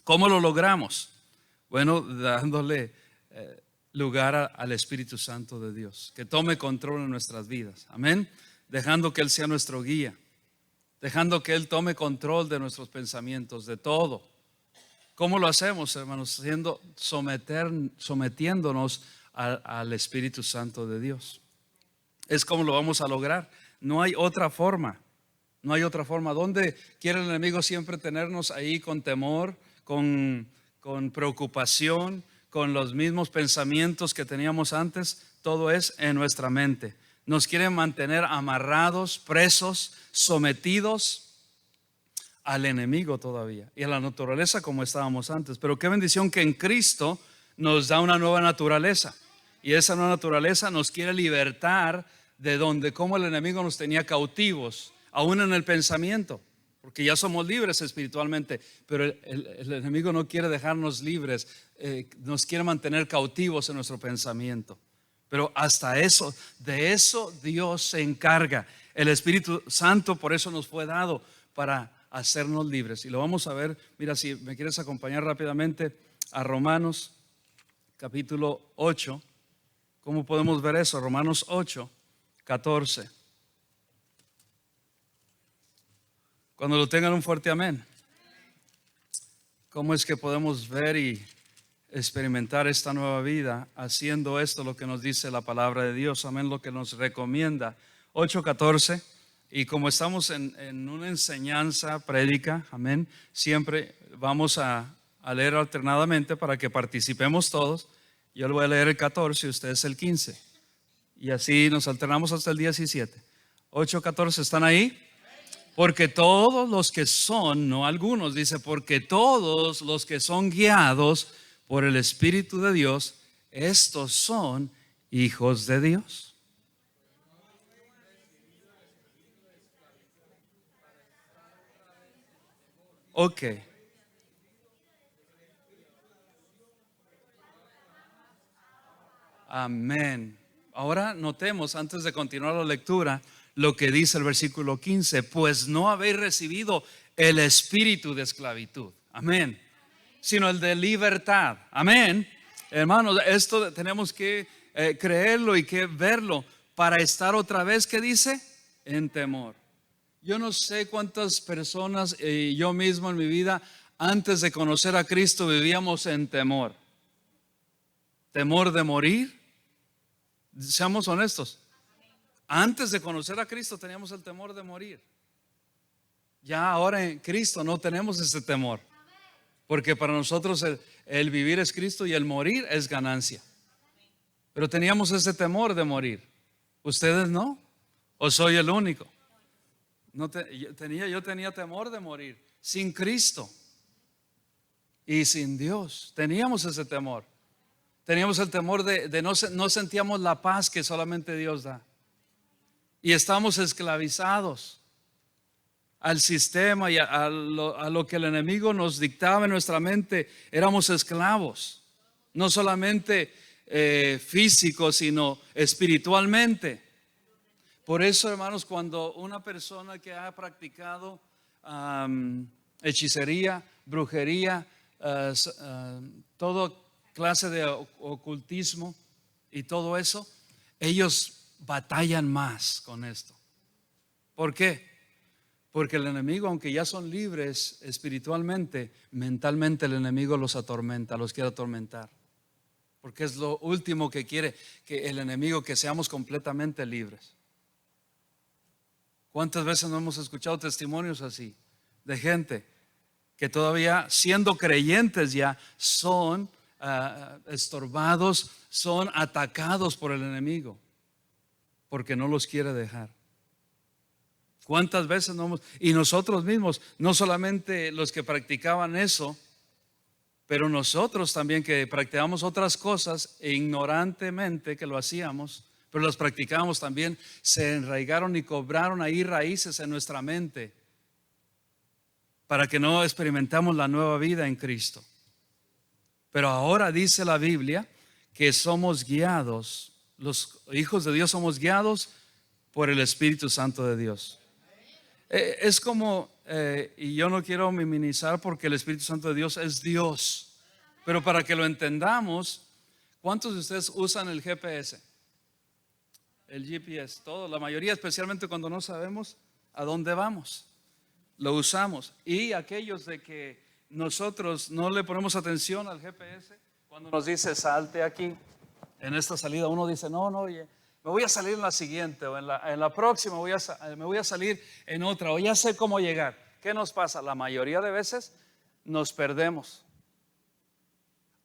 ¿Cómo lo logramos? Bueno, dándole lugar al Espíritu Santo de Dios, que tome control en nuestras vidas. Amén. Dejando que Él sea nuestro guía, dejando que Él tome control de nuestros pensamientos, de todo. ¿Cómo lo hacemos, hermanos? Sometiéndonos al Espíritu Santo de Dios. Es como lo vamos a lograr. No hay otra forma. No hay otra forma. ¿Dónde quiere el enemigo siempre tenernos ahí con temor, con preocupación, con los mismos pensamientos que teníamos antes? Todo es en nuestra mente. Nos quiere mantener amarrados, presos, sometidos al enemigo todavía y a la naturaleza como estábamos antes. Pero qué bendición que en Cristo nos da una nueva naturaleza, y esa nueva naturaleza nos quiere libertar de donde, como el enemigo nos tenía cautivos, aún en el pensamiento, porque ya somos libres espiritualmente, pero el enemigo no quiere dejarnos libres, nos quiere mantener cautivos en nuestro pensamiento. Pero hasta eso, de eso Dios se encarga. El Espíritu Santo por eso nos fue dado, para hacernos libres. Y lo vamos a ver. Mira, si me quieres acompañar rápidamente a Romanos capítulo 8. ¿Cómo podemos ver eso? Romanos 8, 14. Cuando lo tengan, un fuerte amén. ¿Cómo es que podemos ver y experimentar esta nueva vida haciendo esto, lo que nos dice la palabra de Dios? Amén, lo que nos recomienda. 8:14. Y como estamos en una enseñanza, prédica, amén, siempre vamos a leer alternadamente para que participemos todos. Yo le voy a leer el 14 y ustedes el 15. Y así nos alternamos hasta el 17. 8:14, ¿están ahí? Porque todos los que son, no algunos, dice, porque todos los que son guiados por el Espíritu de Dios, estos son hijos de Dios. Ok. Amén. Ahora notemos, antes de continuar la lectura, lo que dice el versículo 15. Pues no habéis recibido el espíritu de esclavitud. Amén. Sino el de libertad. Amén. Hermanos, esto tenemos que creerlo y que verlo para estar otra vez, ¿qué dice? En temor. Yo no sé cuántas personas, yo mismo en mi vida, antes de conocer a Cristo, vivíamos en temor. Temor de morir. Seamos honestos. Antes de conocer a Cristo teníamos el temor de morir. Ya ahora en Cristo no tenemos ese temor, porque para nosotros el vivir es Cristo y el morir es ganancia. Pero teníamos ese temor de morir. ¿Ustedes no? ¿O soy el único? Yo tenía temor de morir sin Cristo y sin Dios. Teníamos ese temor. Teníamos el temor de no sentíamos la paz que solamente Dios da. Y estamos esclavizados al sistema y a lo que el enemigo nos dictaba en nuestra mente. Éramos esclavos, no solamente físicos, sino espiritualmente. Por eso, hermanos, cuando una persona que ha practicado hechicería, brujería, toda clase de ocultismo y todo eso, ellos batallan más con esto. ¿Por qué? Porque el enemigo, aunque ya son libres espiritualmente, mentalmente el enemigo los atormenta, los quiere atormentar. Porque es lo último que quiere, que el enemigo, que seamos completamente libres. ¿Cuántas veces no hemos escuchado testimonios así de gente que todavía siendo creyentes ya son estorbados, son atacados por el enemigo porque no los quiere dejar? ¿Cuántas veces no hemos? Y nosotros mismos, no solamente los que practicaban eso, pero nosotros también que practicamos otras cosas e ignorantemente que lo hacíamos, pero las practicábamos también, se enraigaron y cobraron ahí raíces en nuestra mente para que no experimentamos la nueva vida en Cristo. Pero ahora dice la Biblia que somos guiados, los hijos de Dios somos guiados por el Espíritu Santo de Dios. Es como y yo no quiero minimizar porque el Espíritu Santo de Dios es Dios, pero para que lo entendamos, ¿cuántos de ustedes usan el GPS? El GPS, todo, la mayoría, especialmente cuando no sabemos a dónde vamos, lo usamos. Y aquellos de que nosotros no le ponemos atención al GPS, cuando nos dice salte aquí, en esta salida uno dice no, oye, me voy a salir en la siguiente o en la próxima me voy a salir en otra o ya sé cómo llegar. ¿Qué nos pasa? La mayoría de veces nos perdemos.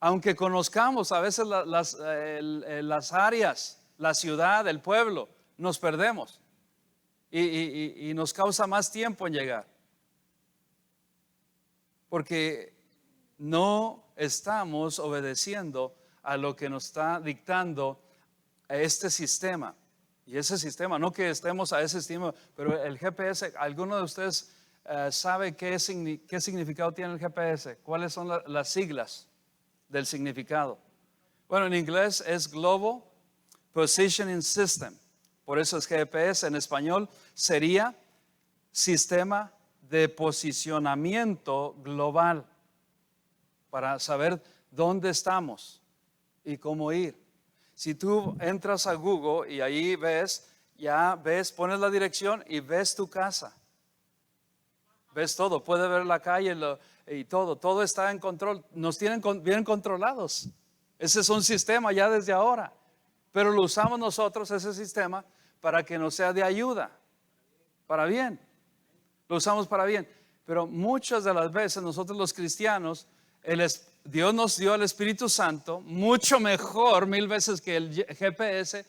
Aunque conozcamos a veces las áreas, la ciudad, el pueblo, nos perdemos y nos causa más tiempo en llegar. Porque no estamos obedeciendo a lo que nos está dictando este sistema. Y ese sistema, no que estemos a ese sistema, pero el GPS, ¿alguno de ustedes sabe qué significado tiene el GPS? ¿Cuáles son las siglas del significado? Bueno, en inglés es Global Positioning System. Por eso es GPS. En español sería Sistema de Posicionamiento Global, para saber dónde estamos y cómo ir. Si tú entras a Google y ahí pones la dirección y ves tu casa. Ves todo, puedes ver la calle y todo está en control. Nos tienen bien controlados. Ese es un sistema ya desde ahora. Pero lo usamos nosotros, ese sistema, para que nos sea de ayuda, para bien. Lo usamos para bien. Pero muchas de las veces nosotros los cristianos, Dios nos dio el Espíritu Santo, mucho mejor 1000 veces que el GPS,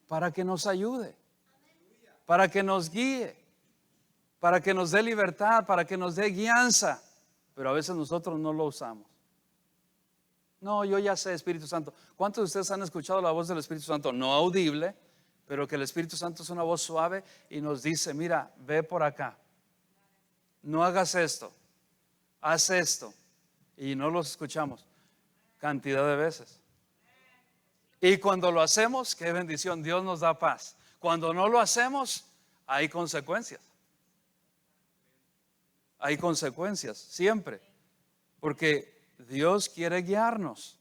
para que nos ayude, para que nos guíe, para que nos dé libertad, para que nos dé guianza. Pero a veces nosotros no lo usamos. No, yo ya sé, Espíritu Santo. ¿Cuántos de ustedes han escuchado la voz del Espíritu Santo? No audible, pero que el Espíritu Santo es una voz suave y nos dice, mira, ve por acá. No hagas esto, haz esto. Y no los escuchamos cantidad de veces. Y cuando lo hacemos, qué bendición, Dios nos da paz. Cuando no lo hacemos, hay consecuencias. Hay consecuencias, siempre. Porque Dios quiere guiarnos.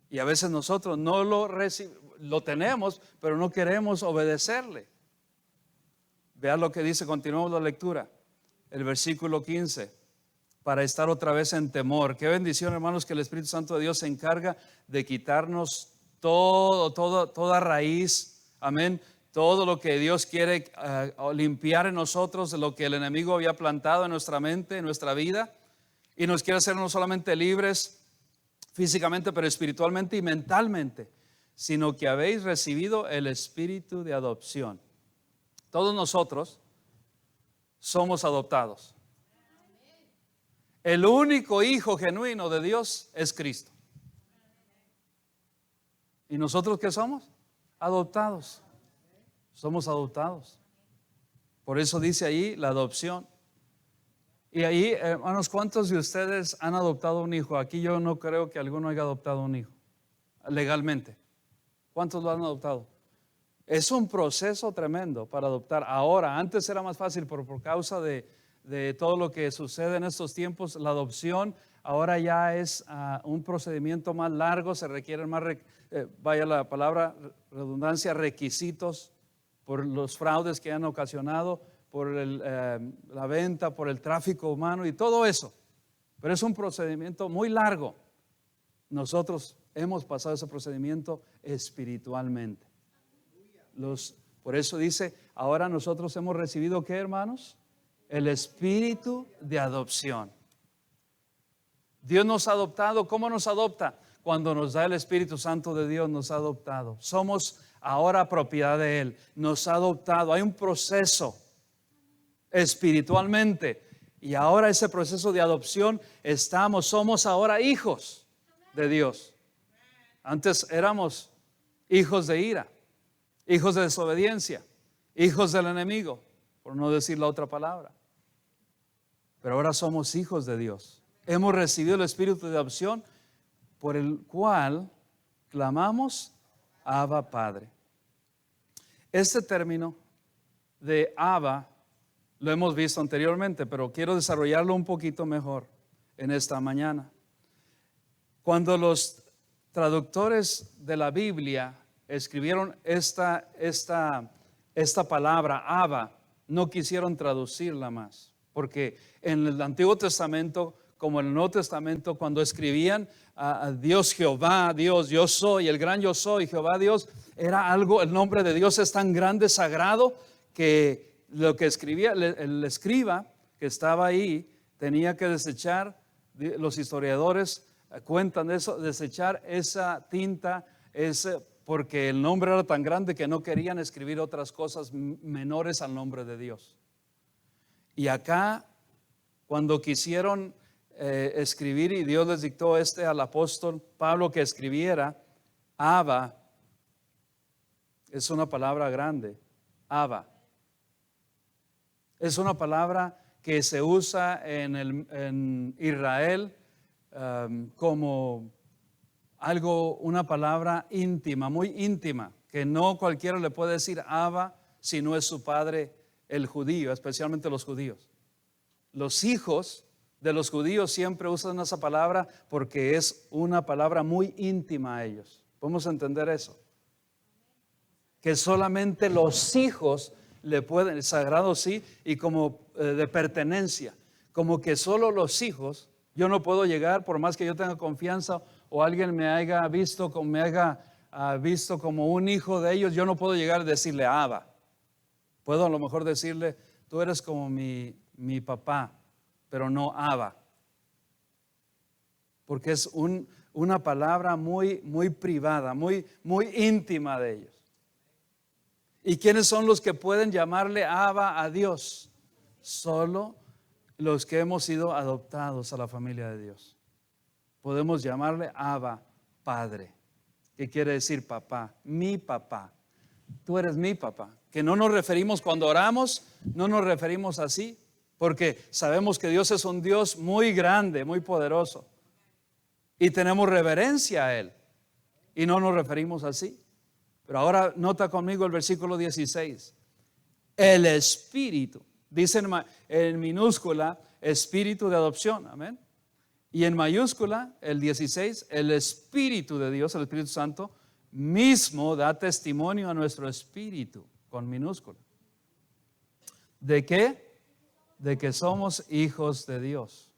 Y a veces nosotros no lo tenemos, pero no queremos obedecerle. Vean lo que dice, continuamos la lectura. El versículo 15. Para estar otra vez en temor. Qué bendición, hermanos, que el Espíritu Santo de Dios se encarga de quitarnos toda raíz. Amén. Todo lo que Dios quiere limpiar en nosotros, de lo que el enemigo había plantado en nuestra mente, en nuestra vida. Y nos quiere hacer no solamente libres físicamente, pero espiritualmente y mentalmente, sino que habéis recibido el espíritu de adopción. Todos nosotros somos adoptados. El único hijo genuino de Dios es Cristo. ¿Y nosotros qué somos? Adoptados. Somos adoptados. Por eso dice ahí la adopción. Y ahí, hermanos, ¿cuántos de ustedes han adoptado un hijo? Aquí yo no creo que alguno haya adoptado un hijo legalmente. ¿Cuántos lo han adoptado? Es un proceso tremendo para adoptar. Ahora, antes era más fácil por causa de todo lo que sucede en estos tiempos, la adopción ahora ya es un procedimiento más largo, se requieren más, vaya la palabra redundancia, requisitos por los fraudes que han ocasionado, por la venta, por el tráfico humano y todo eso. Pero es un procedimiento muy largo. Nosotros hemos pasado ese procedimiento espiritualmente. Por eso dice, ahora nosotros hemos recibido, ¿qué, hermanos? El espíritu de adopción. Dios nos ha adoptado. ¿Cómo nos adopta? Cuando nos da el Espíritu Santo de Dios, nos ha adoptado. Somos ahora propiedad de Él. Nos ha adoptado. Hay un proceso espiritualmente. Y ahora ese proceso de adopción somos ahora hijos de Dios. Antes éramos hijos de ira, hijos de desobediencia, hijos del enemigo, por no decir la otra palabra. Pero ahora somos hijos de Dios. Hemos recibido el espíritu de adopción por el cual clamamos Abba Padre. Este término de Abba Lo hemos visto anteriormente, pero quiero desarrollarlo un poquito mejor en esta mañana. Cuando los traductores de la Biblia escribieron esta palabra, Abba, no quisieron traducirla más, porque en el Antiguo Testamento, como en el Nuevo Testamento, cuando escribían a Dios Jehová, Dios, yo soy, el gran yo soy, Jehová Dios, era algo, el nombre de Dios es tan grande, sagrado, que lo que escribía, el escriba que estaba ahí, tenía que desechar, los historiadores cuentan de eso, desechar esa tinta, porque el nombre era tan grande que no querían escribir otras cosas menores al nombre de Dios. Y acá, cuando quisieron escribir, y Dios les dictó al apóstol Pablo que escribiera, Abba, es una palabra grande, Abba. Es una palabra que se usa en Israel como algo, una palabra íntima, muy íntima, que no cualquiera le puede decir Abba si no es su padre el judío, especialmente los judíos. Los hijos de los judíos siempre usan esa palabra porque es una palabra muy íntima a ellos. ¿Podemos entender eso? Que solamente los hijos le pueden, sagrado sí, y como de pertenencia, como que solo los hijos, yo no puedo llegar, por más que yo tenga confianza o alguien me haya visto como un hijo de ellos, yo no puedo llegar a decirle Abba. Puedo a lo mejor decirle, tú eres como mi papá, pero no Abba, porque es una palabra muy, muy privada, muy, muy íntima de ellos. ¿Y quiénes son los que pueden llamarle Abba a Dios? Solo los que hemos sido adoptados a la familia de Dios. Podemos llamarle Abba, Padre. ¿Qué quiere decir papá? Mi papá. Tú eres mi papá. Que no nos referimos cuando oramos, no nos referimos así, porque sabemos que Dios es un Dios muy grande, muy poderoso. Y tenemos reverencia a Él. Y no nos referimos así. Pero ahora nota conmigo el versículo 16. El Espíritu, dice en minúscula, Espíritu de adopción, amén. Y en mayúscula, el 16, el Espíritu de Dios, el Espíritu Santo, mismo da testimonio a nuestro espíritu, con minúscula. ¿De qué? De que somos hijos de Dios.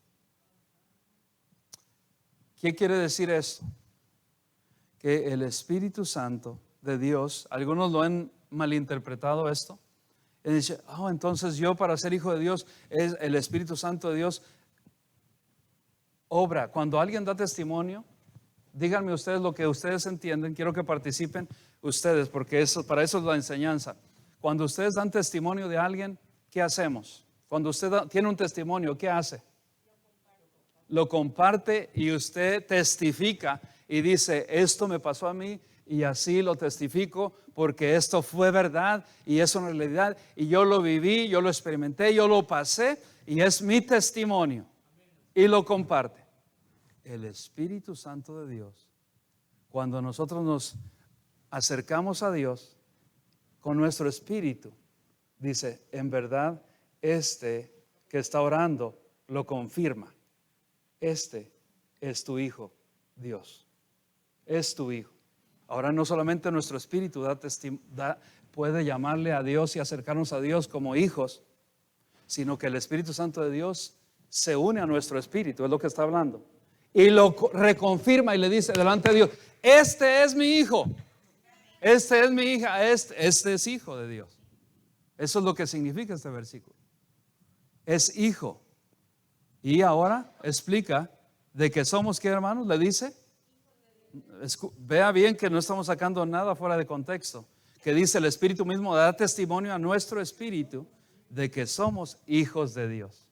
¿Qué quiere decir eso? Que el Espíritu Santo de Dios, algunos lo han malinterpretado esto, y dice, entonces yo para ser hijo de Dios, es el Espíritu Santo de Dios obra. Cuando alguien da testimonio, díganme ustedes lo que ustedes entienden, quiero que participen ustedes, porque para eso es la enseñanza. Cuando ustedes dan testimonio de alguien, ¿qué hacemos? Cuando usted tiene un testimonio, ¿qué hace? Lo comparte y usted testifica y dice, esto me pasó a mí y así lo testifico porque esto fue verdad y es una realidad y yo lo viví, yo lo experimenté, yo lo pasé y es mi testimonio y lo comparte. El Espíritu Santo de Dios, cuando nosotros nos acercamos a Dios con nuestro espíritu, dice, en verdad, que está orando lo confirma. Este es tu Hijo, Dios. Es tu Hijo. Ahora no solamente nuestro espíritu puede llamarle a Dios y acercarnos a Dios como hijos, sino que el Espíritu Santo de Dios se une a nuestro espíritu, es lo que está hablando. Y lo reconfirma y le dice delante de Dios, este es mi hijo, este es mi hija, este es hijo de Dios. Eso es lo que significa este versículo. Es hijo. Y ahora explica de que somos, ¿qué hermanos? Le dice, vea bien que no estamos sacando nada fuera de contexto, que dice el Espíritu mismo da testimonio a nuestro espíritu de que somos hijos de Dios.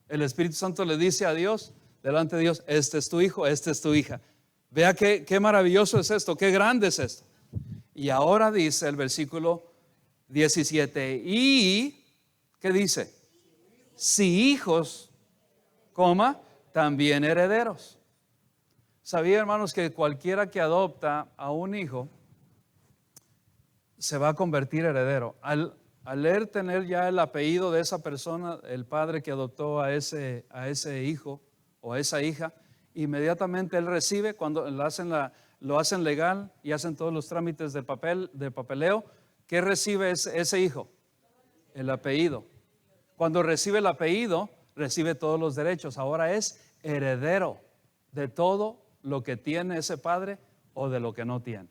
El Espíritu Santo le dice a Dios, delante de Dios, este es tu hijo, esta es tu hija. Vea qué maravilloso es esto, qué grande es esto. Y ahora dice el versículo 17, y ¿qué dice? Si hijos, también herederos. ¿Sabía, hermanos, que cualquiera que adopta a un hijo se va a convertir heredero? Al él tener ya el apellido de esa persona, el padre que adoptó a ese hijo o a esa hija, inmediatamente él recibe, cuando lo hacen legal y hacen todos los trámites del papeleo, ¿qué recibe ese hijo? El apellido. Cuando recibe el apellido, recibe todos los derechos. Ahora es heredero de todo lo que tiene ese padre o de lo que no tiene.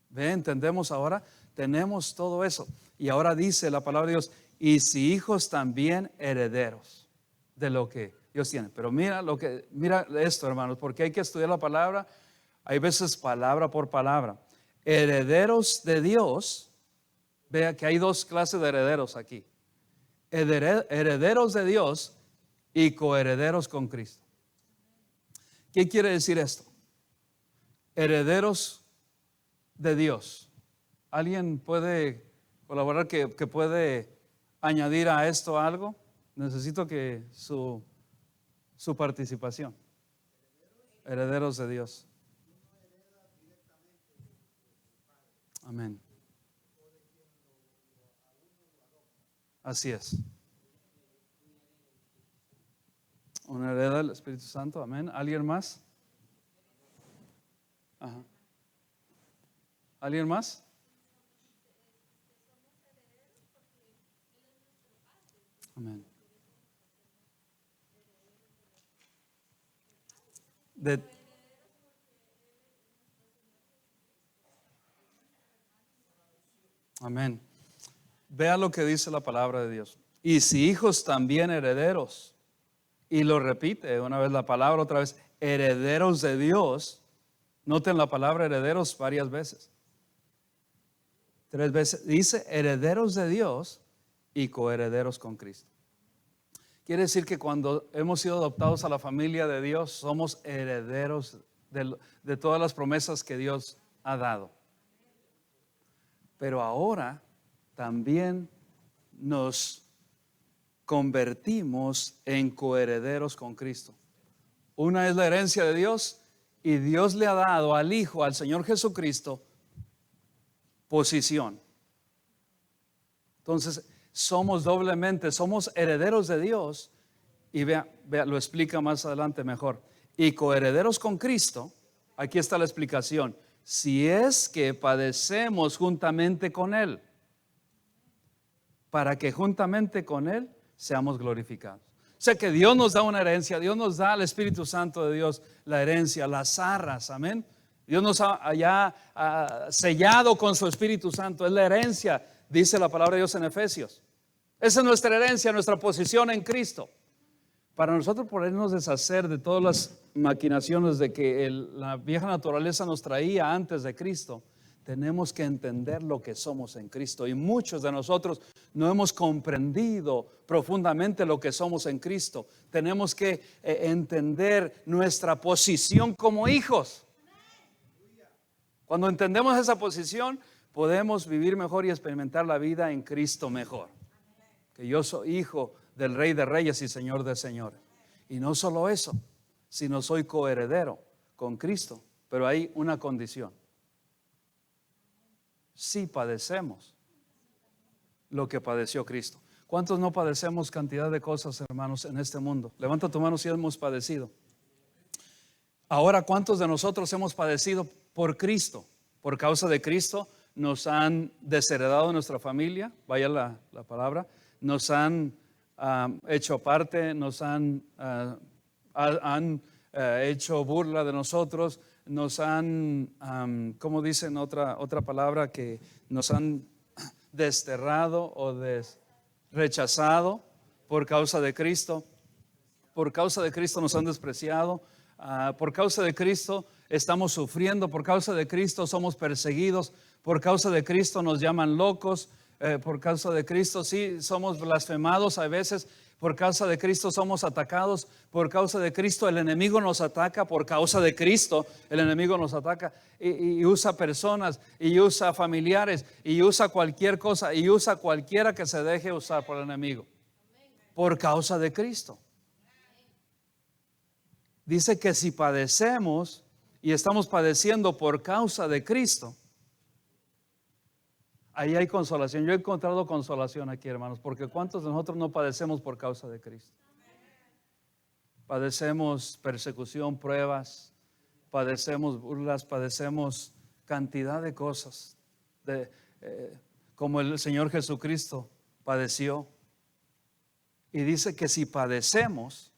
¿Ve? ¿Entendemos ahora? Tenemos todo eso. Y ahora dice la palabra de Dios, y si hijos también herederos de lo que Dios tiene. Pero mira esto, hermanos, porque hay que estudiar la palabra. Hay veces palabra por palabra. Herederos de Dios. Vea que hay dos clases de herederos aquí. Herederos de Dios y coherederos con Cristo. ¿Qué quiere decir esto? Herederos de Dios. ¿Alguien puede colaborar que puede añadir a esto algo? Necesito que su participación. Herederos de Dios. Amén. Así es. Una heredad del Espíritu Santo. Amén. ¿Alguien más? Ajá. ¿Alguien más? Amén. Amén. Vea lo que dice la palabra de Dios. Y si hijos también herederos, y lo repite una vez la palabra, otra vez, herederos de Dios. Noten la palabra herederos varias veces. 3 veces. Dice herederos de Dios y coherederos con Cristo. Quiere decir que cuando hemos sido adoptados a la familia de Dios, somos herederos de todas las promesas que Dios ha dado. Pero ahora también nos convertimos en coherederos con Cristo. Una es la herencia de Dios y Dios le ha dado al Hijo, al Señor Jesucristo, posición. Entonces somos doblemente, somos herederos de Dios y vea, lo explica más adelante mejor. Y coherederos con Cristo, aquí está la explicación, si es que padecemos juntamente con Él, para que juntamente con Él seamos glorificados. O sea que Dios nos da una herencia, Dios nos da al Espíritu Santo de Dios la herencia, las arras, amén. Dios nos ha ya sellado con su Espíritu Santo, es la herencia, dice la palabra de Dios en Efesios. Esa es nuestra herencia, nuestra posición en Cristo. Para nosotros podernos deshacer de todas las maquinaciones de que la vieja naturaleza nos traía antes de Cristo, tenemos que entender lo que somos en Cristo. Y muchos de nosotros no hemos comprendido profundamente lo que somos en Cristo. Tenemos que entender nuestra posición como hijos. Cuando entendemos esa posición, podemos vivir mejor y experimentar la vida en Cristo mejor. Que yo soy hijo del Rey de Reyes y Señor de Señores. Y no solo eso, sino soy coheredero con Cristo. Pero hay una condición. Si padecemos lo que padeció Cristo. ¿Cuántos no padecemos cantidad de cosas, hermanos, en este mundo? Levanta tu mano si hemos padecido. Ahora, ¿cuántos de nosotros hemos padecido por Cristo? Por causa de Cristo nos han desheredado de nuestra familia, vaya la palabra, nos han hecho aparte, nos han hecho burla de nosotros, nos han, ¿cómo dicen otra palabra? Que nos han desterrado o rechazado por causa de Cristo. Por causa de Cristo nos han despreciado. Por causa de Cristo estamos sufriendo. Por causa de Cristo somos perseguidos. Por causa de Cristo nos llaman locos. Por causa de Cristo sí somos blasfemados a veces. Por causa de Cristo somos atacados. Por causa de Cristo el enemigo nos ataca. Por causa de Cristo el enemigo nos ataca y usa personas y usa familiares y usa cualquier cosa y usa cualquiera que se deje usar por el enemigo. Por causa de Cristo. Dice que si padecemos y estamos padeciendo por causa de Cristo, Ahí hay consolación. Yo he encontrado consolación aquí, hermanos, porque ¿cuántos de nosotros no padecemos por causa de Cristo? Padecemos persecución, pruebas, padecemos burlas, padecemos cantidad de cosas, como el Señor Jesucristo padeció. Y dice que si padecemos,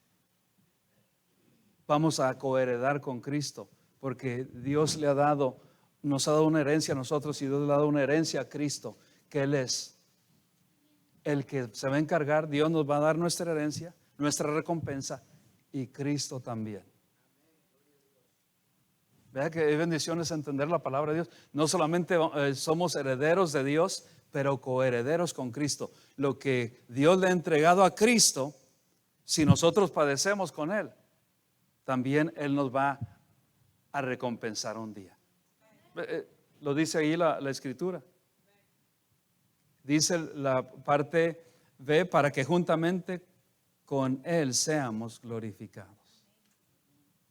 vamos a coheredar con Cristo, porque Dios nos ha dado una herencia a nosotros y Dios le ha dado una herencia a Cristo, que Él es el que se va a encargar. Dios nos va a dar nuestra herencia, nuestra recompensa, y Cristo también. Vea que hay bendiciones entender la palabra de Dios. No solamente somos herederos de Dios, pero coherederos con Cristo. Lo que Dios le ha entregado a Cristo, si nosotros padecemos con Él, también Él nos va a recompensar un día. Lo dice ahí la Escritura. Dice la parte B, para que juntamente con Él seamos glorificados.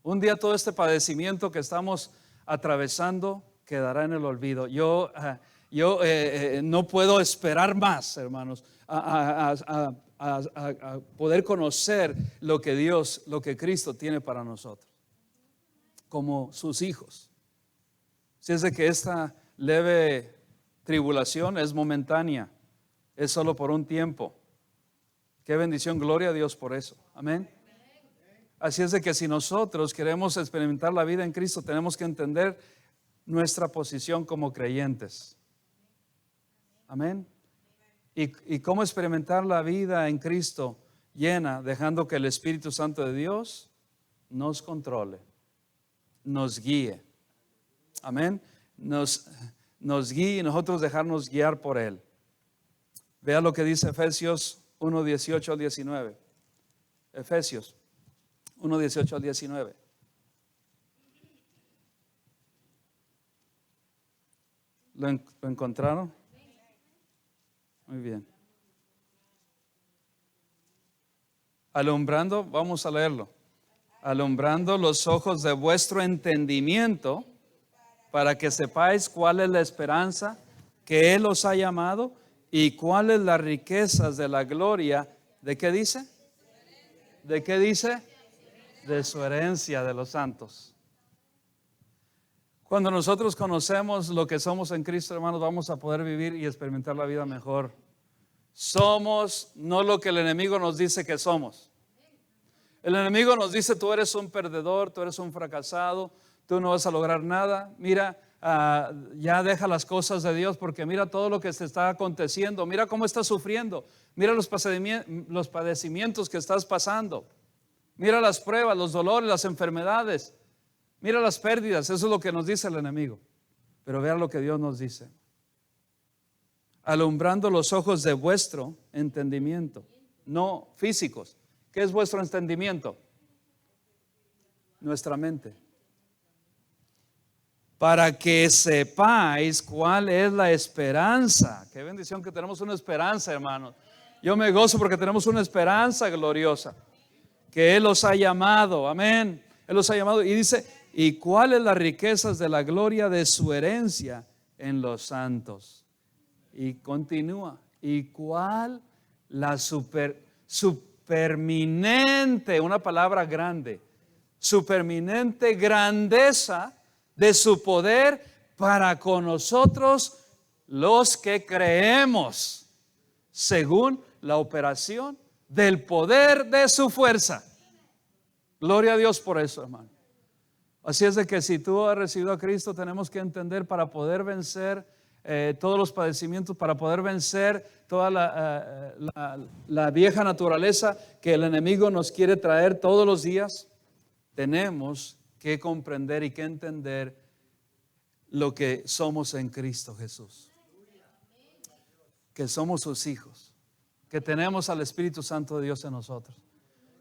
Un día todo este padecimiento que estamos atravesando quedará en el olvido. Yo no puedo esperar más, hermanos, a poder conocer lo que Cristo tiene para nosotros, como sus hijos. Si es de que esta leve tribulación es momentánea, es solo por un tiempo. Qué bendición, gloria a Dios por eso. Amén. Así es de que si nosotros queremos experimentar la vida en Cristo, tenemos que entender nuestra posición como creyentes. Amén. Y cómo experimentar la vida en Cristo llena, dejando que el Espíritu Santo de Dios nos controle, nos guíe. Amén. Nos guíe y nosotros dejarnos guiar por Él. Vea lo que dice Efesios 1, 18 al 19. Efesios 1, 18 al 19. ¿Lo encontraron? Muy bien. Alumbrando, vamos a leerlo. Alumbrando los ojos de vuestro entendimiento, para que sepáis cuál es la esperanza que Él os ha llamado y cuáles las riquezas de la gloria. ¿De qué dice? ¿De qué dice? De su herencia de los santos. Cuando nosotros conocemos lo que somos en Cristo, hermanos, vamos a poder vivir y experimentar la vida mejor. Somos no lo que el enemigo nos dice que somos. El enemigo nos dice: tú eres un perdedor, tú eres un fracasado, tú no vas a lograr nada. Mira, ya deja las cosas de Dios, porque mira todo lo que te está aconteciendo. Mira cómo estás sufriendo. Mira los padecimientos que estás pasando. Mira las pruebas, los dolores, las enfermedades. Mira las pérdidas. Eso es lo que nos dice el enemigo. Pero vean lo que Dios nos dice: alumbrando los ojos de vuestro entendimiento, no físicos. ¿Qué es vuestro entendimiento? Nuestra mente. Para que sepáis cuál es la esperanza. Qué bendición que tenemos una esperanza, hermanos. Yo me gozo porque tenemos una esperanza gloriosa, que Él los ha llamado. Amén. Él los ha llamado y dice: ¿y cuáles las riquezas de la gloria de su herencia en los santos? Y continúa: ¿y cuál la superminente, una palabra grande, superminente grandeza de su poder para con nosotros los que creemos, según la operación del poder de su fuerza? Gloria a Dios por eso, hermano. Así es de que si tú has recibido a Cristo, tenemos que entender, para poder vencer todos los padecimientos, para poder vencer toda la vieja naturaleza que el enemigo nos quiere traer todos los días, tenemos que comprender y que entender lo que somos en Cristo Jesús, que somos sus hijos, que tenemos al Espíritu Santo de Dios en nosotros,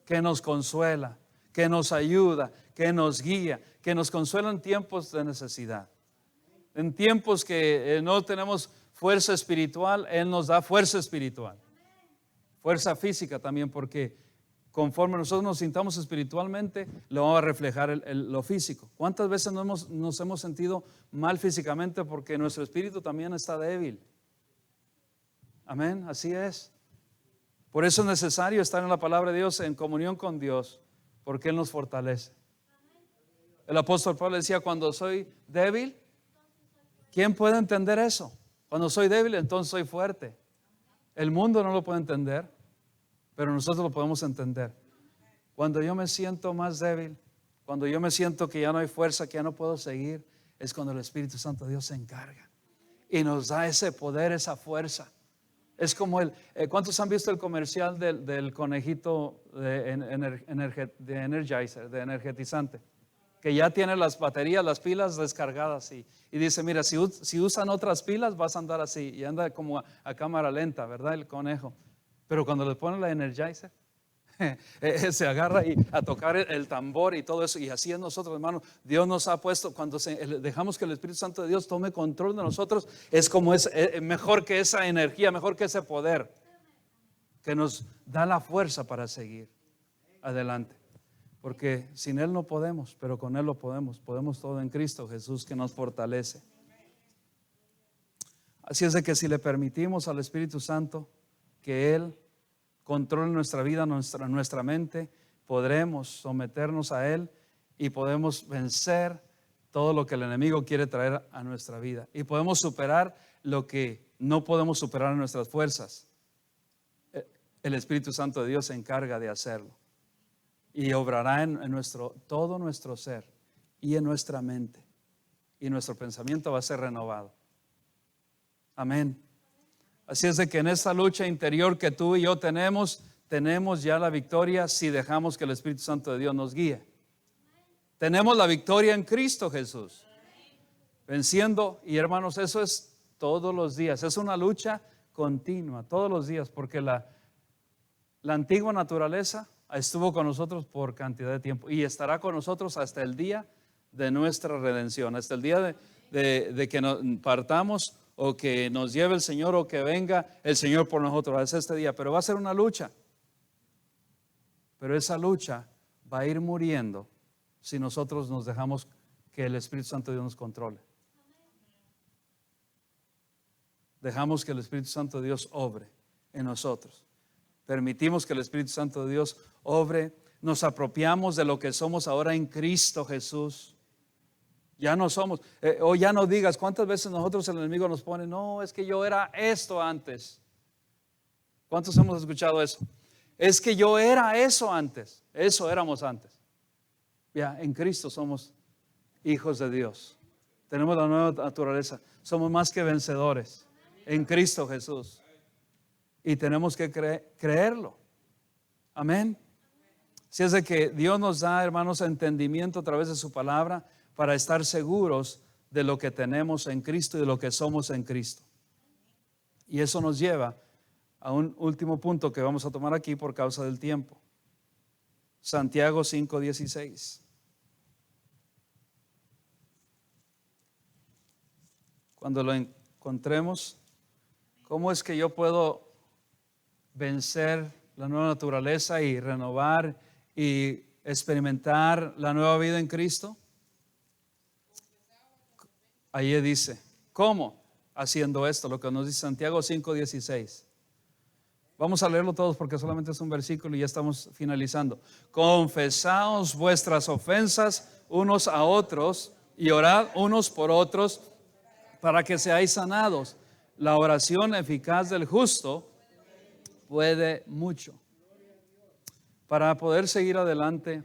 que nos consuela, que nos ayuda, que nos guía, que nos consuela en tiempos de necesidad. En tiempos que no tenemos fuerza espiritual, Él nos da fuerza espiritual. Fuerza física también, porque conforme nosotros nos sintamos espiritualmente, lo vamos a reflejar lo físico. ¿Cuántas veces nos hemos sentido mal físicamente porque nuestro espíritu también está débil? Amén, así es. Por eso es necesario estar en la palabra de Dios, en comunión con Dios, porque Él nos fortalece. El apóstol Pablo decía, cuando soy débil, ¿quién puede entender eso? Cuando soy débil, entonces soy fuerte. El mundo no lo puede entender, pero nosotros lo podemos entender. Cuando yo me siento más débil, cuando yo me siento que ya no hay fuerza, que ya no puedo seguir, es cuando el Espíritu Santo de Dios se encarga y nos da ese poder, esa fuerza. Es como ¿cuántos han visto el comercial del conejito de Energizer, de energetizante? Que ya tiene las baterías, las pilas descargadas y dice, mira, si usan otras pilas vas a andar así, y anda como a cámara lenta, ¿verdad? El conejo. Pero cuando le ponen la Energizer, se agarra y a tocar el tambor y todo eso. Y así es nosotros, hermanos. Dios nos ha puesto, cuando dejamos que el Espíritu Santo de Dios tome control de nosotros, es como mejor que esa energía, mejor que ese poder que nos da la fuerza para seguir adelante. Porque sin Él no podemos, pero con Él lo podemos. Podemos todo en Cristo Jesús, que nos fortalece. Así es de que si le permitimos al Espíritu Santo que Él controle nuestra vida, nuestra mente, podremos someternos a Él y podemos vencer todo lo que el enemigo quiere traer a nuestra vida. Y podemos superar lo que no podemos superar en nuestras fuerzas. El Espíritu Santo de Dios se encarga de hacerlo. Y obrará en todo nuestro ser y en nuestra mente. Y nuestro pensamiento va a ser renovado. Amén. Así es de que en esta lucha interior que tú y yo tenemos ya la victoria si dejamos que el Espíritu Santo de Dios nos guíe. Tenemos la victoria en Cristo Jesús. Venciendo, y hermanos, eso es todos los días. Es una lucha continua, todos los días, porque la antigua naturaleza estuvo con nosotros por cantidad de tiempo y estará con nosotros hasta el día de nuestra redención, hasta el día de que nos partamos o que nos lleve el Señor o que venga el Señor por nosotros. Es este día, pero va a ser una lucha. Pero esa lucha va a ir muriendo si nosotros nos dejamos que el Espíritu Santo de Dios nos controle. Dejamos que el Espíritu Santo de Dios obre en nosotros. Permitimos que el Espíritu Santo de Dios obre, nos apropiamos de lo que somos ahora en Cristo Jesús. Ya no somos, o ya no digas, ¿cuántas veces nosotros el enemigo nos pone? No, es que yo era esto antes. ¿Cuántos hemos escuchado eso? Es que yo era eso antes, eso éramos antes. Ya, en Cristo somos hijos de Dios. Tenemos la nueva naturaleza, somos más que vencedores en Cristo Jesús. Y tenemos que creerlo. Amén. Si es de que Dios nos da, hermanos, entendimiento a través de su palabra para estar seguros de lo que tenemos en Cristo y de lo que somos en Cristo. Y eso nos lleva a un último punto que vamos a tomar aquí por causa del tiempo. Santiago 5:16. Cuando lo encontremos, ¿cómo es que yo puedo vencer la nueva naturaleza y renovar y experimentar la nueva vida en Cristo? Ahí dice, ¿cómo? Haciendo esto, lo que nos dice Santiago 5:16. Vamos a leerlo todos porque solamente es un versículo y ya estamos finalizando. Confesaos vuestras ofensas unos a otros y orad unos por otros para que seáis sanados. La oración eficaz del justo puede mucho. Para poder seguir adelante,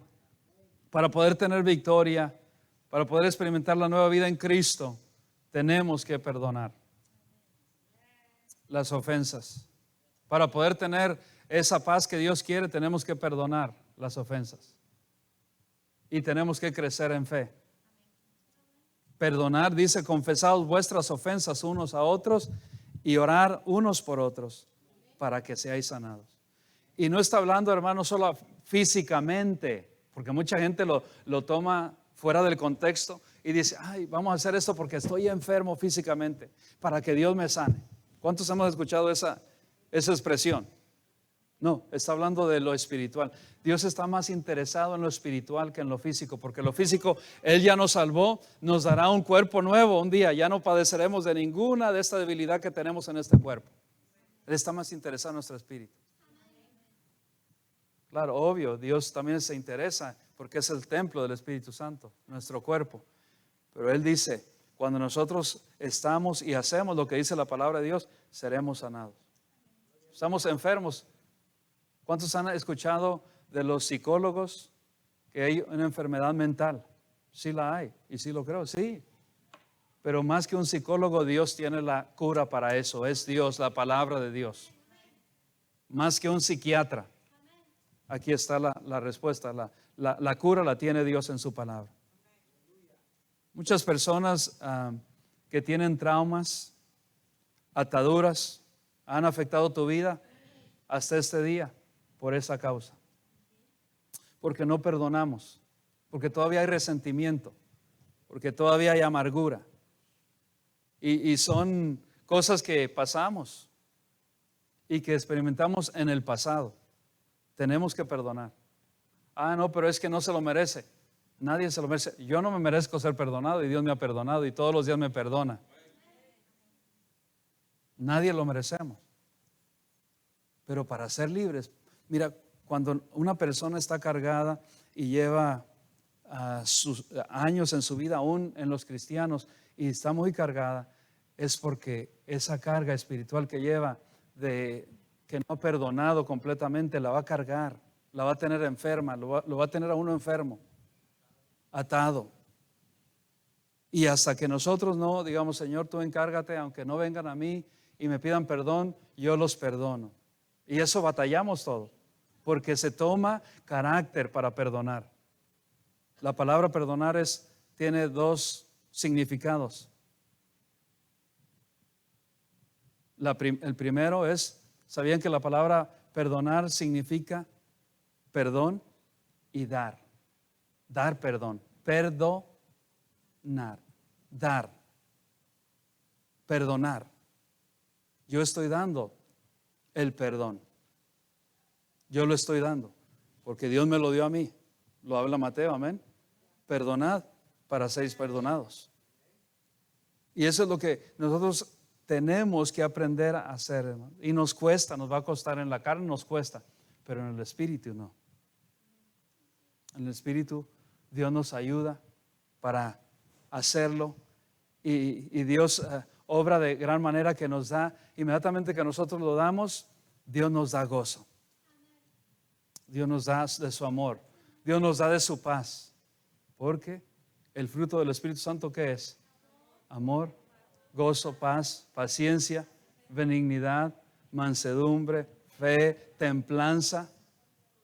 para poder tener victoria, para poder experimentar la nueva vida en Cristo, tenemos que perdonar las ofensas. Para poder tener esa paz que Dios quiere, tenemos que perdonar las ofensas. Y tenemos que crecer en fe. Perdonar, dice, confesaos vuestras ofensas unos a otros y orar unos por otros para que seáis sanados. Y no está hablando, hermano, solo físicamente, porque mucha gente lo toma fuera del contexto y dice, ay, vamos a hacer esto porque estoy enfermo físicamente, para que Dios me sane. ¿Cuántos hemos escuchado esa expresión? No, está hablando de lo espiritual. Dios está más interesado en lo espiritual que en lo físico, porque lo físico, Él ya nos salvó, nos dará un cuerpo nuevo un día, ya no padeceremos de ninguna de esta debilidad que tenemos en este cuerpo. Él está más interesado en nuestro espíritu. Claro, obvio, Dios también se interesa porque es el templo del Espíritu Santo, nuestro cuerpo. Pero Él dice, cuando nosotros estamos y hacemos lo que dice la palabra de Dios, seremos sanados. Estamos enfermos. ¿Cuántos han escuchado de los psicólogos que hay una enfermedad mental? Sí la hay, y sí lo creo, sí. Pero más que un psicólogo, Dios tiene la cura para eso. Es Dios, la palabra de Dios. Más que un psiquiatra. Aquí está la respuesta. La cura la tiene Dios en su palabra. Muchas personas que tienen traumas, ataduras, han afectado tu vida hasta este día por esa causa. Porque no perdonamos, porque todavía hay resentimiento, porque todavía hay amargura. Y son cosas que pasamos y que experimentamos en el pasado. Tenemos que perdonar. No, pero es que no se lo merece. Nadie se lo merece. Yo no me merezco ser perdonado y Dios me ha perdonado y todos los días me perdona. Nadie lo merecemos. Pero para ser libres, mira, cuando una persona está cargada y lleva sus años en su vida, aún en los cristianos, y está muy cargada, es porque esa carga espiritual que lleva de que no ha perdonado completamente, la va a cargar, la va a tener enferma, lo va a tener a uno enfermo, atado. Y hasta que nosotros no digamos, Señor, tú encárgate, aunque no vengan a mí y me pidan perdón, yo los perdono. Y eso batallamos todo, porque se toma carácter para perdonar. La palabra perdonar tiene dos significados. El primero es, ¿sabían que la palabra perdonar significa perdón y dar? Dar perdón, perdonar, dar, perdonar. Yo estoy dando el perdón. Yo lo estoy dando, porque Dios me lo dio a mí. Lo habla Mateo, amén. Perdonad para seres perdonados. Y eso es lo que nosotros tenemos que aprender a hacer, hermano. Y nos cuesta, nos va a costar en la carne, nos cuesta, pero en el espíritu no. En el espíritu Dios nos ayuda para hacerlo y Dios obra de gran manera que nos da, inmediatamente que nosotros lo damos, Dios nos da gozo. Dios nos da de su amor, Dios nos da de su paz, porque el fruto del Espíritu Santo, ¿qué es? Amor, gozo, paz, paciencia, benignidad, mansedumbre, fe, templanza.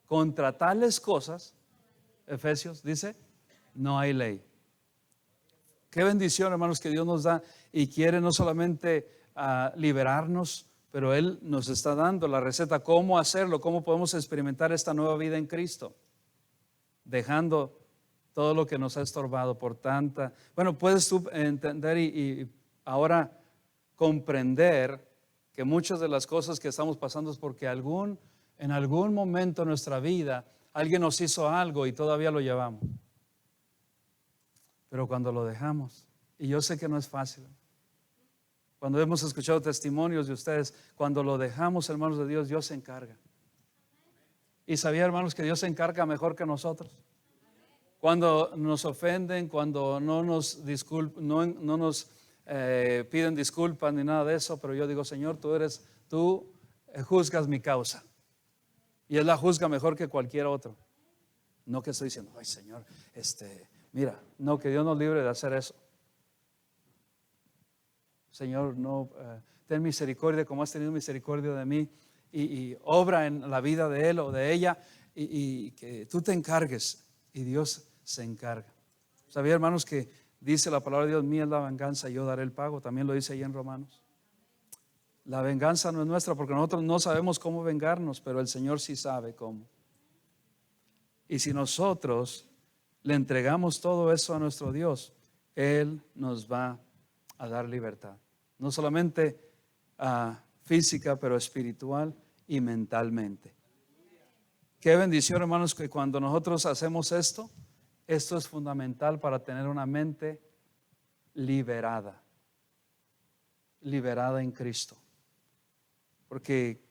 Contra tales cosas, Efesios dice, no hay ley. Qué bendición, hermanos, que Dios nos da y quiere no solamente liberarnos, pero Él nos está dando la receta, cómo hacerlo, cómo podemos experimentar esta nueva vida en Cristo, dejando todo lo que nos ha estorbado por tanta. Bueno, puedes tú entender y ahora comprender que muchas de las cosas que estamos pasando es porque en algún momento de nuestra vida alguien nos hizo algo y todavía lo llevamos. Pero cuando lo dejamos, y yo sé que no es fácil, cuando hemos escuchado testimonios de ustedes, cuando lo dejamos, hermanos de Dios, Dios se encarga. Y sabía, hermanos, que Dios se encarga mejor que nosotros. Cuando nos ofenden, cuando no nos piden disculpas ni nada de eso, pero yo digo, Señor, tú juzgas mi causa. Y Él la juzga mejor que cualquier otro. No que estoy diciendo, ay Señor, mira, no, que Dios nos libre de hacer eso. Señor, no, ten misericordia como has tenido misericordia de mí y obra en la vida de él o de ella y que tú te encargues y Dios se encarga. ¿Sabía, hermanos, que dice la palabra de Dios, mía es la venganza, yo daré el pago? También lo dice ahí en Romanos. La venganza no es nuestra porque nosotros no sabemos cómo vengarnos, pero el Señor sí sabe cómo. Y si nosotros le entregamos todo eso a nuestro Dios, Él nos va a dar libertad. No solamente física, pero espiritual y mentalmente. Qué bendición, hermanos, que cuando nosotros hacemos esto es fundamental para tener una mente liberada en Cristo. porque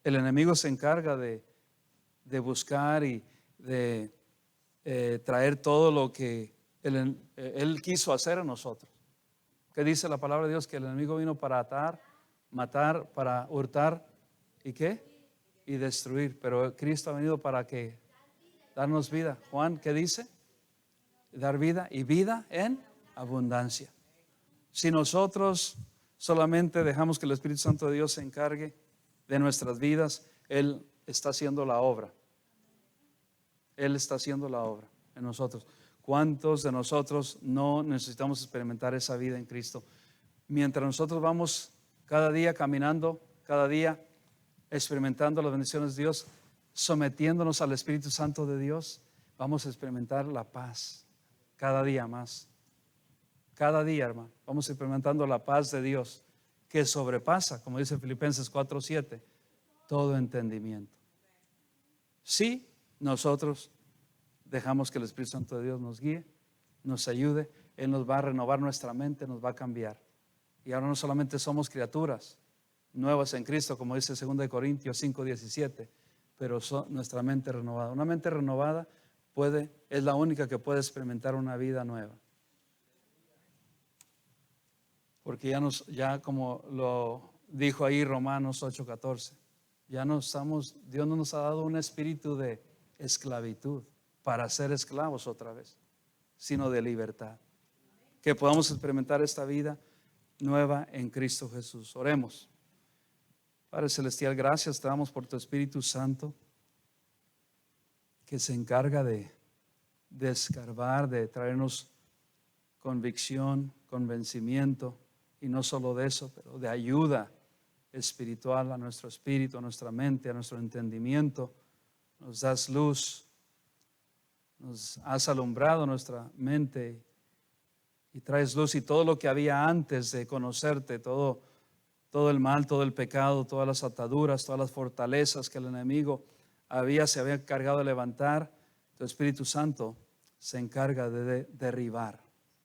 el enemigo se encarga de buscar y de traer todo lo que él quiso hacer en nosotros. ¿Qué dice la palabra de Dios? Que el enemigo vino para atar, matar, para hurtar y ¿qué? Y destruir. Pero Cristo ha venido para que darnos vida. Juan, ¿qué dice? Dar vida y vida en abundancia. Si nosotros solamente dejamos que el Espíritu Santo de Dios se encargue de nuestras vidas, Él está haciendo la obra. Él está haciendo la obra en nosotros. ¿Cuántos de nosotros no necesitamos experimentar esa vida en Cristo? Mientras nosotros vamos cada día caminando, cada día experimentando las bendiciones de Dios, sometiéndonos al Espíritu Santo de Dios, vamos a experimentar la paz cada día más. Cada día, hermano, vamos experimentando la paz de Dios que sobrepasa, como dice Filipenses 4:7, todo entendimiento. Sí, nosotros dejamos que el Espíritu Santo de Dios nos guíe, nos ayude, Él nos va a renovar nuestra mente, nos va a cambiar. Y ahora no solamente somos criaturas nuevas en Cristo, como dice 2 Corintios 5:17, pero nuestra mente renovada. Una mente renovada es la única que puede experimentar una vida nueva. Porque ya como lo dijo ahí Romanos 8:14, Dios no nos ha dado un espíritu de esclavitud para ser esclavos otra vez, sino de libertad. Que podamos experimentar esta vida nueva en Cristo Jesús. Oremos. Padre Celestial, gracias te damos por tu Espíritu Santo que se encarga de escarbar, de traernos convicción, convencimiento, y no solo de eso, pero de ayuda espiritual a nuestro espíritu, a nuestra mente, a nuestro entendimiento. Nos das luz, nos has alumbrado nuestra mente y traes luz, y todo lo que había antes de conocerte, todo el mal, todo el pecado, todas las ataduras, todas las fortalezas que el enemigo se había encargado de levantar, tu Espíritu Santo se encarga de derribar.